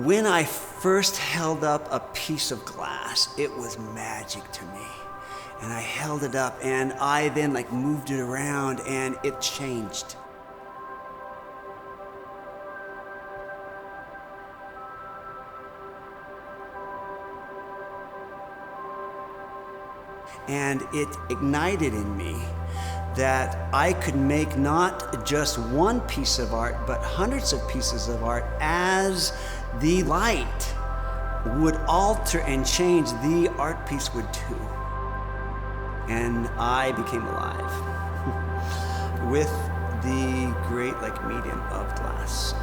When I first held up a piece of glass, it was magic to me. And I held it up and I then moved it around and it changed. And it ignited in me that I could make not just one piece of art, but hundreds of pieces of art as the light would alter and change, the art piece would too. And I became alive with the great medium of glass.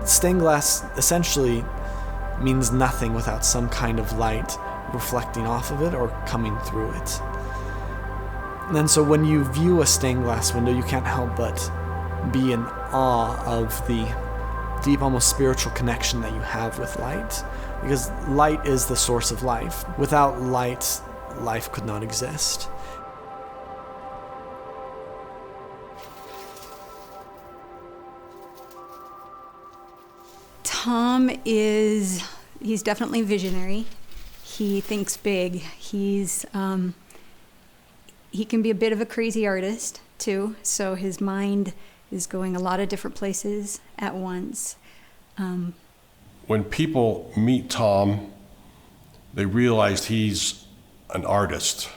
Stained glass essentially means nothing without some kind of light reflecting off of it or coming through it. And so when you view a stained glass window, you can't help but be in awe of the deep, almost spiritual connection that you have with light, because light is the source of life. Without light, life could not exist. Tom he's definitely visionary. He thinks big. He can be a bit of a crazy artist too, so his mind is going a lot of different places at once. When people meet Tom, they realize he's an artist,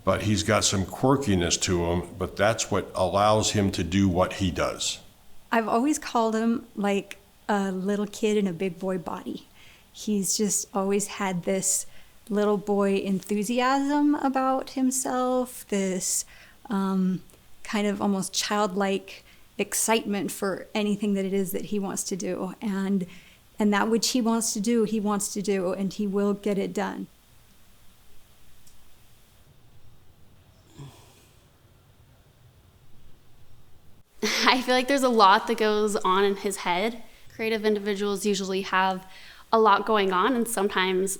but he's got some quirkiness to him, but that's what allows him to do what he does. I've always called him like a little kid in a big boy body. He's just always had this little boy enthusiasm about himself, this kind of almost childlike excitement for anything that it is that he wants to do. And that which he wants to do, and he will get it done. I feel like there's a lot that goes on in his head. Creative individuals usually have a lot going on, and sometimes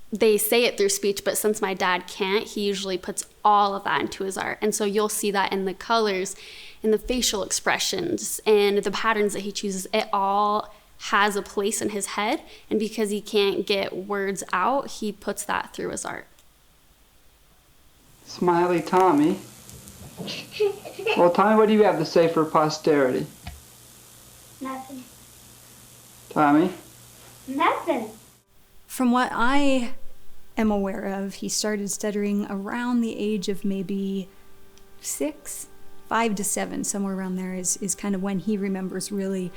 they say it through speech, but since my dad can't, he usually puts all of that into his art. And so you'll see that in the colors, in the facial expressions, and the patterns that he chooses. It all has a place in his head, and because he can't get words out, he puts that through his art. Smiley Tommy. Well, Tommy, what do you have to say for posterity? Nothing. Tommy? Nothing. From what I am aware of, he started stuttering around the age of maybe 6, 5 to 7, somewhere around there is kind of when he remembers really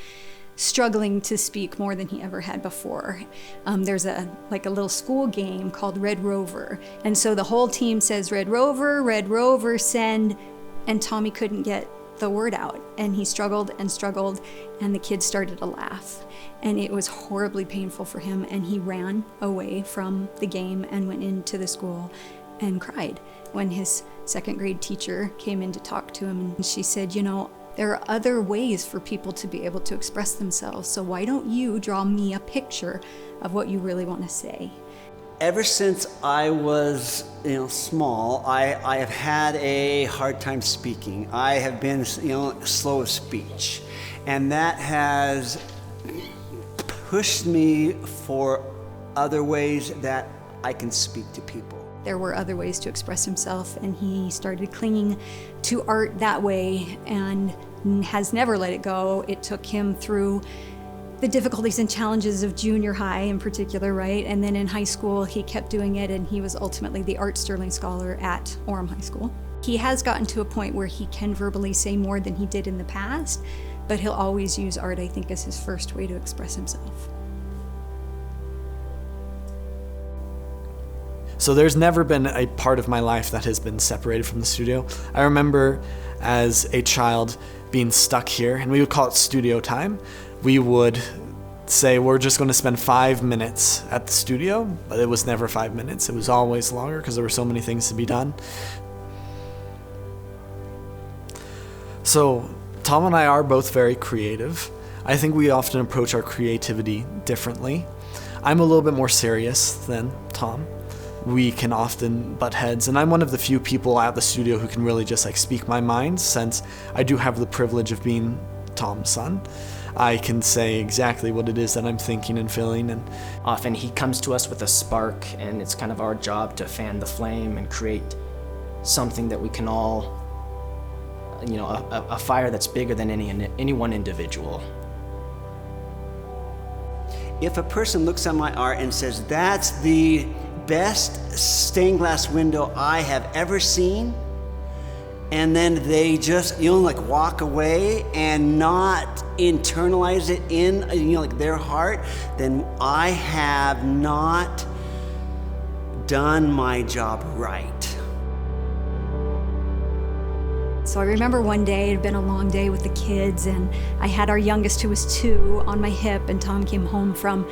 struggling to speak more than he ever had before. There's a little school game called Red Rover, and so the whole team says Red Rover, send, and Tommy couldn't get the word out, and he struggled, and the kids started to laugh, and it was horribly painful for him, and he ran away from the game and went into the school and cried when his 2nd grade teacher came in to talk to him, and she said, there are other ways for people to be able to express themselves, so why don't you draw me a picture of what you really want to say? Ever since I was small, I have had a hard time speaking. I have been slow of speech, and that has pushed me for other ways that I can speak to people. There were other ways to express himself, and he started clinging to art that way and has never let it go. It took him through the difficulties and challenges of junior high in particular, right? And then in high school, he kept doing it, and he was ultimately the Art Sterling Scholar at Orem High School. He has gotten to a point where he can verbally say more than he did in the past, but he'll always use art, I think, as his first way to express himself. So there's never been a part of my life that has been separated from the studio. I remember as a child being stuck here, and we would call it studio time. We would say we're just going to spend 5 minutes at the studio, but it was never 5 minutes. It was always longer because there were so many things to be done. So Tom and I are both very creative. I think we often approach our creativity differently. I'm a little bit more serious than Tom. We can often butt heads, and I'm one of the few people at the studio who can really just speak my mind, since I do have the privilege of being Tom's son. I can say exactly what it is that I'm thinking and feeling, and often he comes to us with a spark, and it's kind of our job to fan the flame and create something that we can all, a fire that's bigger than any one individual. If a person looks at my art and says, that's the best stained glass window I have ever seen, and then they just, walk away and not internalize it in, their heart, then I have not done my job right. So I remember one day, it had been a long day with the kids, and I had our youngest, who was 2, on my hip, and Tom came home from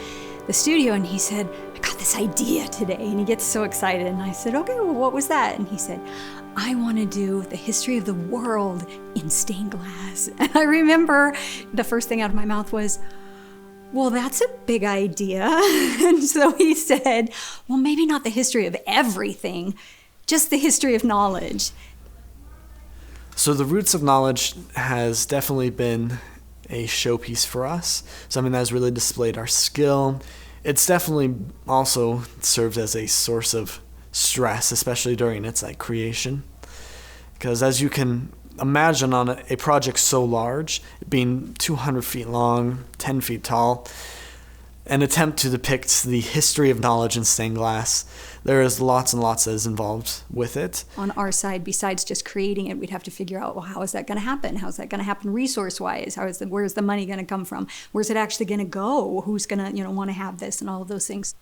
the studio and he said, I got this idea today. And he gets so excited, and I said, okay, well, what was that? And he said, I want to do the history of the world in stained glass. And I remember the first thing out of my mouth was, well, that's a big idea. And so he said, well, maybe not the history of everything, just the history of knowledge. So the Roots of Knowledge has definitely been a showpiece for us, something that has really displayed our skill. It's definitely also served as a source of stress, especially during its creation. Because as you can imagine, on a project so large, being 200 feet long, 10 feet tall, an attempt to depict the history of knowledge in stained glass, there is lots and lots that is involved with it. On our side, besides just creating it, we'd have to figure out, well, how is that going to happen? How's that going to happen resource-wise? Where's the money going to come from? Where's it actually going to go? Who's going to want to have this, and all of those things.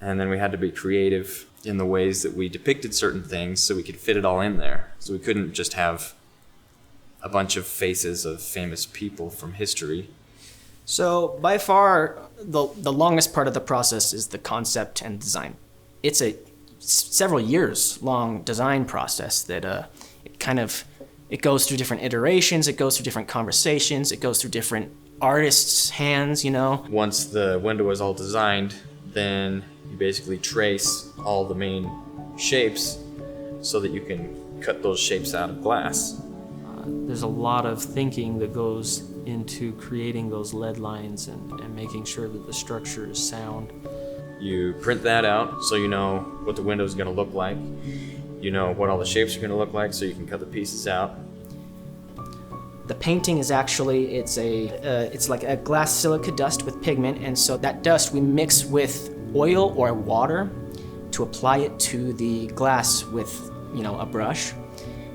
And then we had to be creative in the ways that we depicted certain things so we could fit it all in there. So we couldn't just have a bunch of faces of famous people from history. So by far, the longest part of the process is the concept and design. It's a several years long design process that it goes through different iterations, it goes through different conversations, it goes through different artists' hands, Once the window is all designed, then you basically trace all the main shapes so that you can cut those shapes out of glass. There's a lot of thinking that goes into creating those lead lines and making sure that the structure is sound. You print that out so you know what the window is going to look like. You know what all the shapes are going to look like, so you can cut the pieces out. The painting is actually, it's like a glass silica dust with pigment, and so that dust we mix with oil or water to apply it to the glass with, a brush.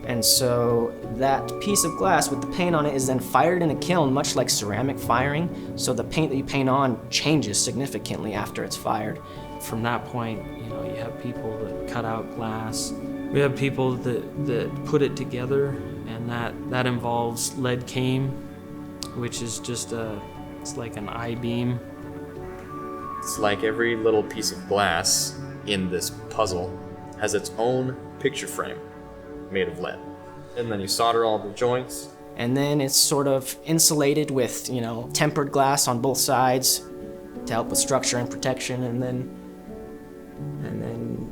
And so that piece of glass with the paint on it is then fired in a kiln, much like ceramic firing. So the paint that you paint on changes significantly after it's fired. From that point, you have people that cut out glass. We have people that put it together, and that involves lead cane, which is just it's like an I-beam. It's like every little piece of glass in this puzzle has its own picture frame made of lead. And then you solder all the joints. And then it's sort of insulated with, tempered glass on both sides to help with structure and protection, and then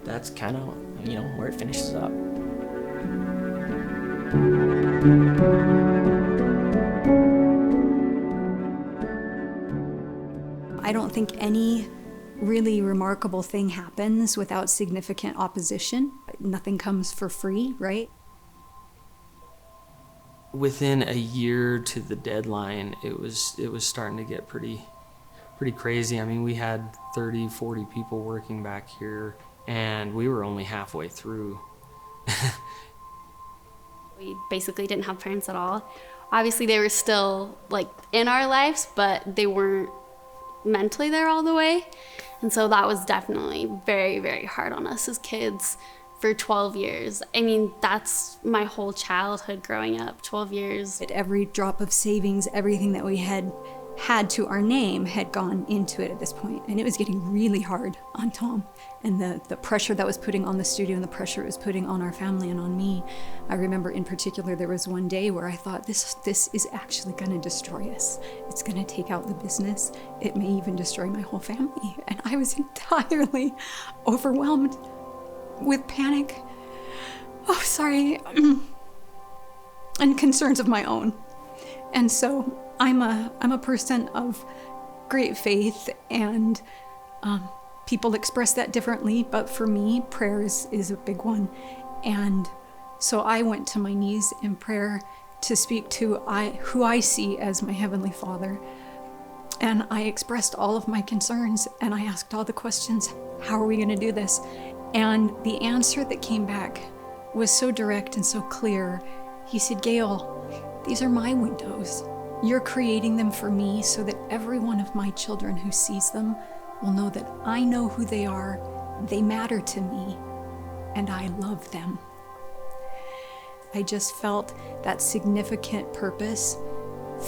that's kind of, where it finishes up. I don't think any really remarkable thing happens without significant opposition. Nothing comes for free, right? Within a year to the deadline, it was starting to get pretty crazy. I mean, we had 30, 40 people working back here, and we were only halfway through. We basically didn't have parents at all. Obviously, they were still in our lives, but they weren't mentally there all the way. And so that was definitely very, very hard on us as kids for 12 years. I mean, that's my whole childhood growing up, 12 years. At every drop of savings, everything that we had had to our name had gone into it at this point, and it was getting really hard on Tom. And the pressure that was putting on the studio and the pressure it was putting on our family and on me. I remember in particular there was one day where I thought, this is actually going to destroy us. It's going to take out the business. It may even destroy my whole family. And I was entirely overwhelmed with panic. Oh, sorry. And concerns of my own. And so I'm a person of great faith, and people express that differently, but for me, prayer is a big one. And so I went to my knees in prayer to speak to who I see as my Heavenly Father. And I expressed all of my concerns, and I asked all the questions. How are we going to do this? And the answer that came back was so direct and so clear. He said, Gail, these are my windows. You're creating them for me so that every one of my children who sees them will know that I know who they are, they matter to me, and I love them. I just felt that significant purpose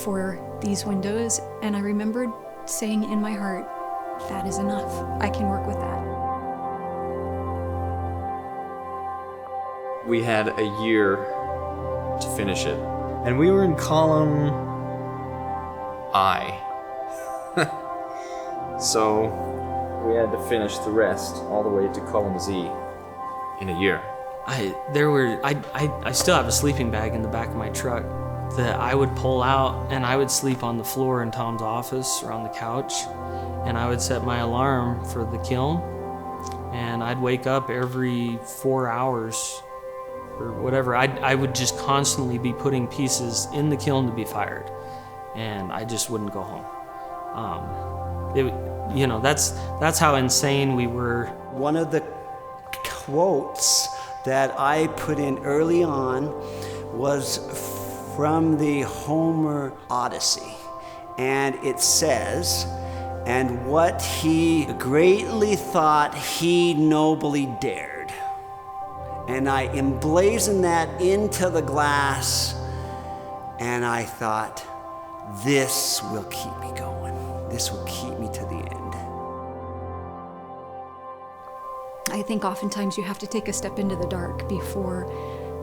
for these windows, and I remembered saying in my heart, that is enough. I can work with that. We had a year to finish it, and we were in column I. So we had to finish the rest all the way to column Z in a year. I still have a sleeping bag in the back of my truck that I would pull out, and I would sleep on the floor in Tom's office or on the couch, and I would set my alarm for the kiln, and I'd wake up every 4 hours or whatever. I would just constantly be putting pieces in the kiln to be fired, and I just wouldn't go home. That's how insane we were. One of the quotes that I put in early on was from the Homer Odyssey, and it says, "And what he greatly thought he nobly dared." And I emblazoned that into the glass, and I thought, this will keep me going. This will keep me to the end. I think oftentimes you have to take a step into the dark before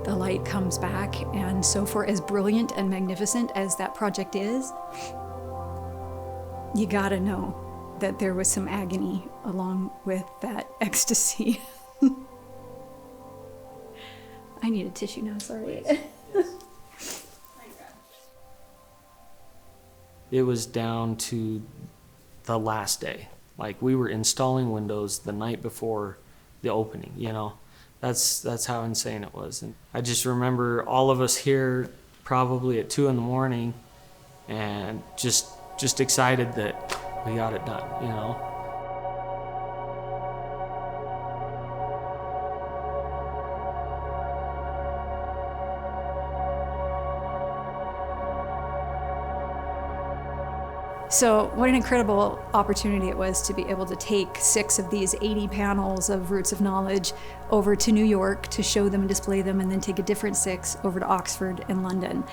the light comes back. And so for as brilliant and magnificent as that project is, you gotta know that there was some agony along with that ecstasy. I need a tissue now, sorry. It was down to the last day. Like, we were installing windows the night before the opening, you know. That's how insane it was. And I just remember all of us here probably at 2 a.m. and just excited that we got it done, you know. So what an incredible opportunity it was to be able to take 6 of these 80 panels of Roots of Knowledge over to New York to show them and display them, and then take a different 6 over to Oxford and London.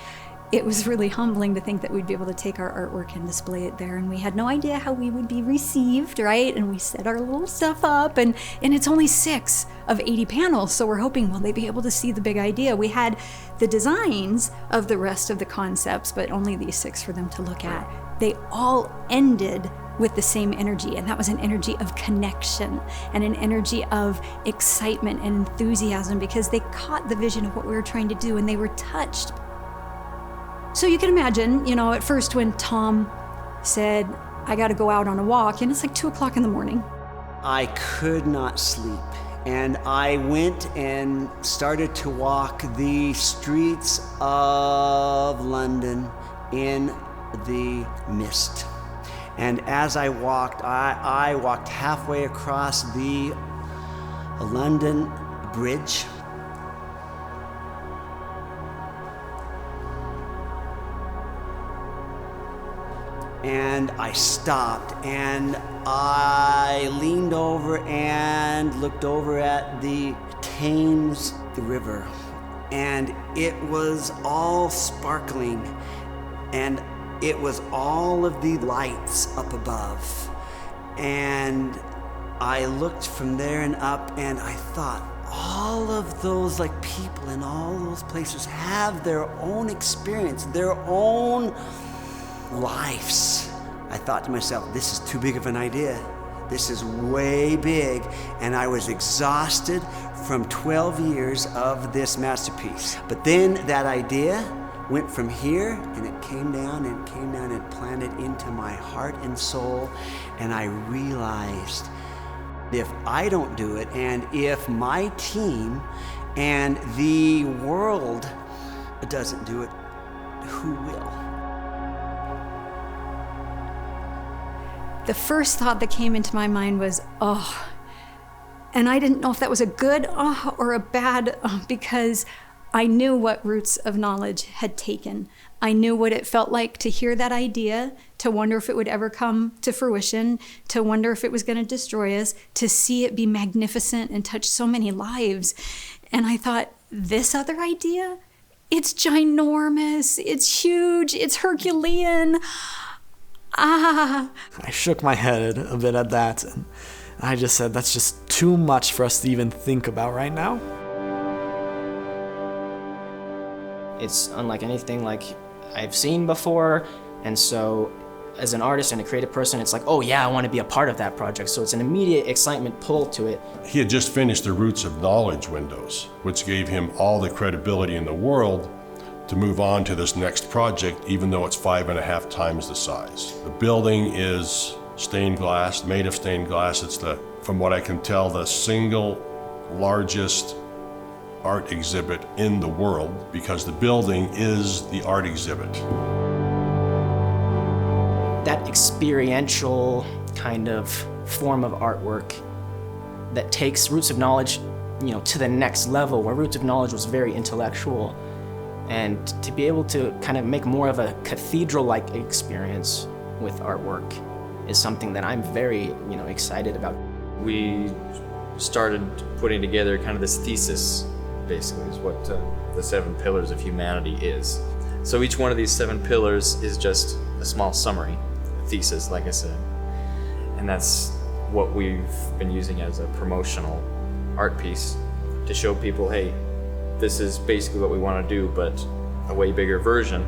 It was really humbling to think that we'd be able to take our artwork and display it there, and we had no idea how we would be received, right? And we set our little stuff up, and it's only 6 of 80 panels, so we're hoping, will they be able to see the big idea? We had the designs of the rest of the concepts, but only these 6 for them to look at. They all ended with the same energy, and that was an energy of connection and an energy of excitement and enthusiasm, because they caught the vision of what we were trying to do and they were touched. So you can imagine, you know, at first when Tom said, I got to go out on a walk, and it's like 2 o'clock in the morning. I could not sleep, and I went and started to walk the streets of London in the mist. And as I walked, I walked halfway across the London Bridge. And I stopped, and I leaned over and looked over at the Thames, the river, and it was all sparkling, and it was all of the lights up above. And I looked from there and up, and I thought, all of those like people in all those places have their own experience, their own lives. I thought to myself, this is too big of an idea. This is way big. And I was exhausted from 12 years of this masterpiece. But then that idea went from here, and it came down and came down and planted into my heart and soul. And I realized, if I don't do it, and if my team and the world doesn't do it, who will? The first thought that came into my mind was, oh. And I didn't know if that was a good oh or a bad oh, because I knew what Roots of Knowledge had taken. I knew what it felt like to hear that idea, to wonder if it would ever come to fruition, to wonder if it was going to destroy us, to see it be magnificent and touch so many lives. And I thought, this other idea? It's ginormous, it's huge, it's Herculean. I shook my head a bit at that, and I just said, that's just too much for us to even think about right now. It's unlike anything like I've seen before, and so as an artist and a creative person, it's like, oh yeah, I want to be a part of that project. So it's an immediate excitement pull to it. He had just finished the Roots of Knowledge windows, which gave him all the credibility in the world to move on to this next project, even though it's 5.5 times the size. The building is stained glass, made of stained glass. It's from what I can tell, the single largest art exhibit in the world, because the building is the art exhibit. That experiential kind of form of artwork that takes Roots of Knowledge, to the next level, where Roots of Knowledge was very intellectual, and to be able to kind of make more of a cathedral-like experience with artwork is something that I'm very, excited about. We started putting together kind of this thesis, basically, is what the 7 pillars of humanity is. So each one of these 7 pillars is just a small summary, a thesis, like I said. And that's what we've been using as a promotional art piece to show people, hey, this is basically what we want to do, but a way bigger version.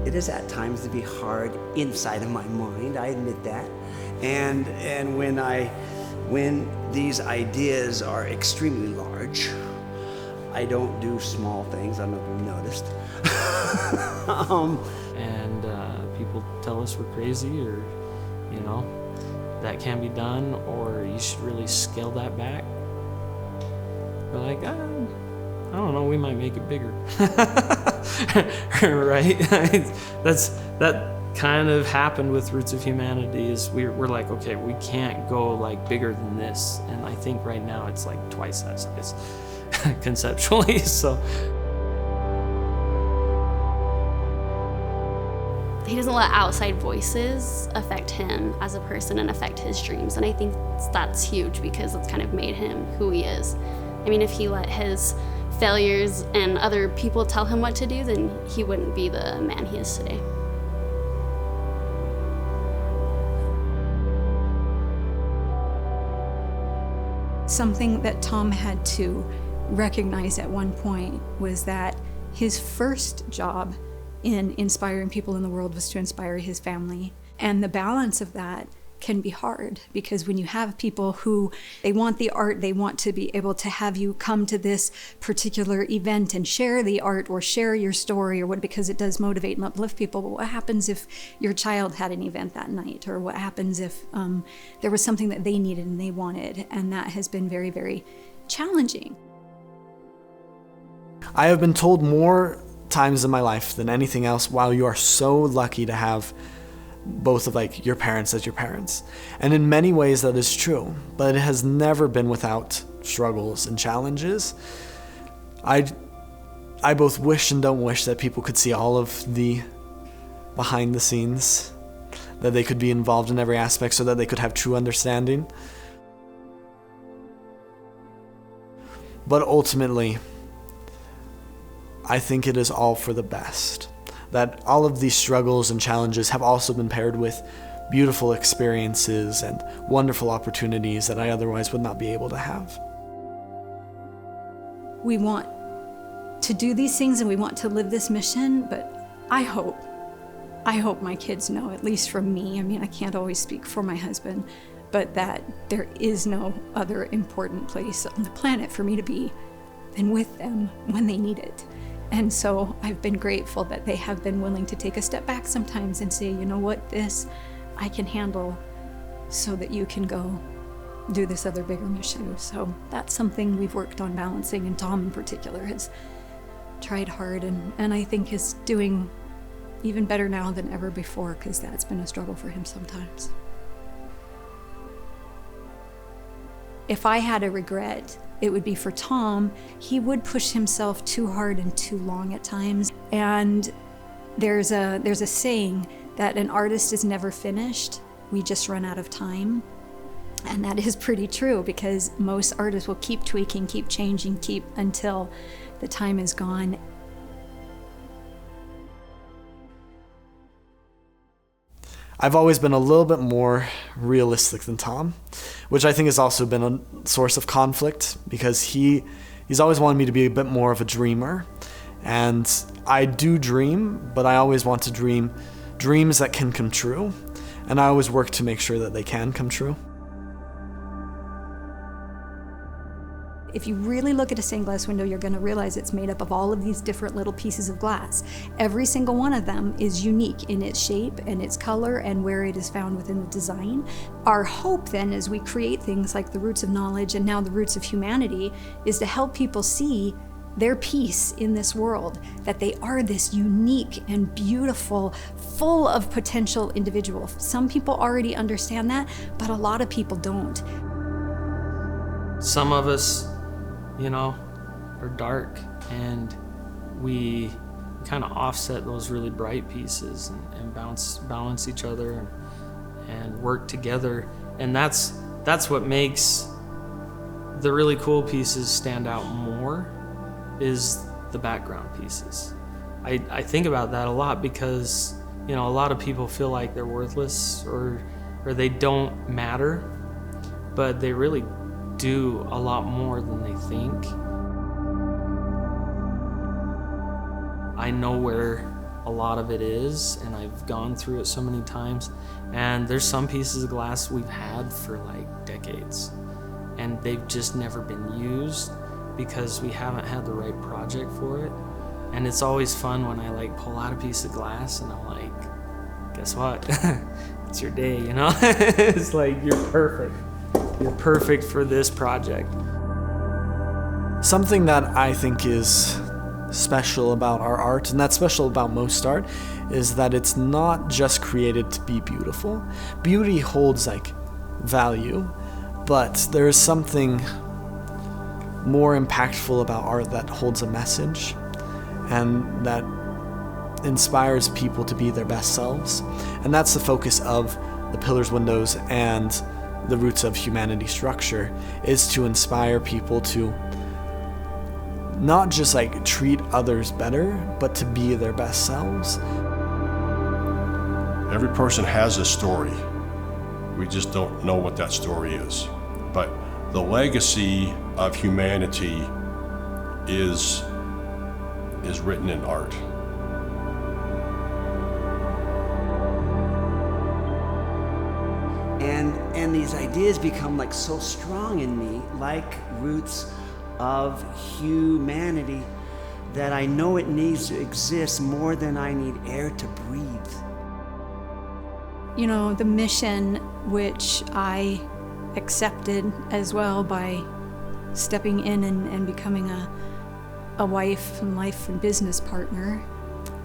It is at times to be hard inside of my mind, I admit that. And when these ideas are extremely large, I don't do small things. I don't know if you've noticed. And people tell us we're crazy, or that can't be done, or you should really scale that back. We're like, I don't know, we might make it bigger. Right? That kind of happened with Roots of Humanity. Is we're like, okay, we can't go like bigger than this, and I think right now it's like twice that size conceptually. So he doesn't let outside voices affect him as a person and affect his dreams, and I think that's huge because it's kind of made him who he is. I mean, if he let his failures and other people tell him what to do, then he wouldn't be the man he is today. Something that Tom had to recognize at one point was that his first job in inspiring people in the world was to inspire his family. And the balance of that can be hard, because when you have people who, they want the art, they want to be able to have you come to this particular event and share the art or share your story, or what, because it does motivate and uplift people. But what happens if your child had an event that night, or what happens if there was something that they needed and they wanted? And that has been very, very challenging. I have been told more times in my life than anything else, wow, you are so lucky to have both of like your parents as your parents. And in many ways that is true, but it has never been without struggles and challenges. I both wish and don't wish that people could see all of the behind the scenes, that they could be involved in every aspect so that they could have true understanding. But ultimately, I think it is all for the best. That all of these struggles and challenges have also been paired with beautiful experiences and wonderful opportunities that I otherwise would not be able to have. We want to do these things and we want to live this mission, but I hope my kids know, at least from me, I mean, I can't always speak for my husband, but that there is no other important place on the planet for me to be than with them when they need it. And so I've been grateful that they have been willing to take a step back sometimes and say, you know what, this I can handle so that you can go do this other bigger mission. So that's something we've worked on balancing, and Tom in particular has tried hard and I think is doing even better now than ever before, because that's been a struggle for him sometimes. If I had a regret, it would be for Tom. He would push himself too hard and too long at times. And there's a saying that an artist is never finished, we just run out of time. And that is pretty true, because most artists will keep tweaking, keep changing, keep until the time is gone. I've always been a little bit more realistic than Tom, which I think has also been a source of conflict, because he's always wanted me to be a bit more of a dreamer. And I do dream, but I always want to dream dreams that can come true. And I always work to make sure that they can come true. If you really look at a stained glass window, you're going to realize it's made up of all of these different little pieces of glass. Every single one of them is unique in its shape and its color and where it is found within the design. Our hope then, as we create things like the Roots of Knowledge and now the Roots of Humanity, is to help people see their piece in this world, that they are this unique and beautiful, full of potential individual. Some people already understand that, but a lot of people don't. Some of us, are dark, and we kind of offset those really bright pieces and balance each other and work together. And that's what makes the really cool pieces stand out more, is the background pieces. I think about that a lot, because a lot of people feel like they're worthless or they don't matter, but they really do a lot more than they think. I know where a lot of it is, and I've gone through it so many times, and there's some pieces of glass we've had for like decades, and they've just never been used because we haven't had the right project for it. And it's always fun when I pull out a piece of glass and I'm like, guess what? It's your day, It's like, you're perfect. You're perfect for this project. Something that I think is special about our art, and that's special about most art, is that it's not just created to be beautiful. Beauty holds value, but there is something more impactful about art that holds a message and that inspires people to be their best selves. And that's the focus of the Pillars, Windows, and the Roots of Humanity structure, is to inspire people to not just treat others better, but to be their best selves. Every person has a story. We just don't know what that story is. But the legacy of humanity is written in art. And these ideas become so strong in me, like Roots of Humanity, that I know it needs to exist more than I need air to breathe. The mission, which I accepted as well by stepping in and becoming a wife and life and business partner,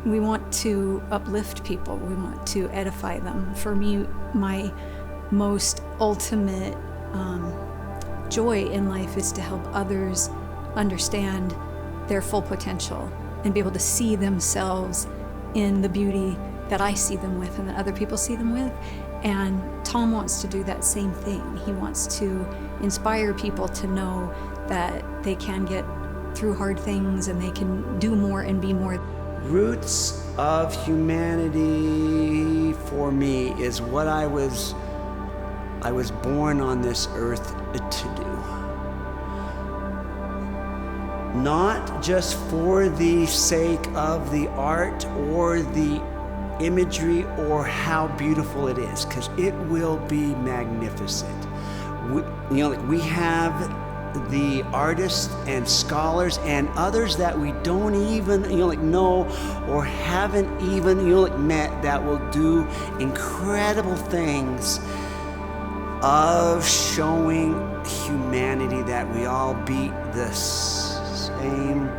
we want to uplift people. We want to edify them. For me, my most ultimate joy in life is to help others understand their full potential and be able to see themselves in the beauty that I see them with and that other people see them with. And Tom wants to do that same thing. He wants to inspire people to know that they can get get through hard things and they can do more and be more. Roots of humanity for me is what I was born on this earth to do. Not just for the sake of the art or the imagery or how beautiful it is, because it will be magnificent. We have the artists and scholars and others that we don't even know or haven't even met that will do incredible things of showing humanity that we all beat the same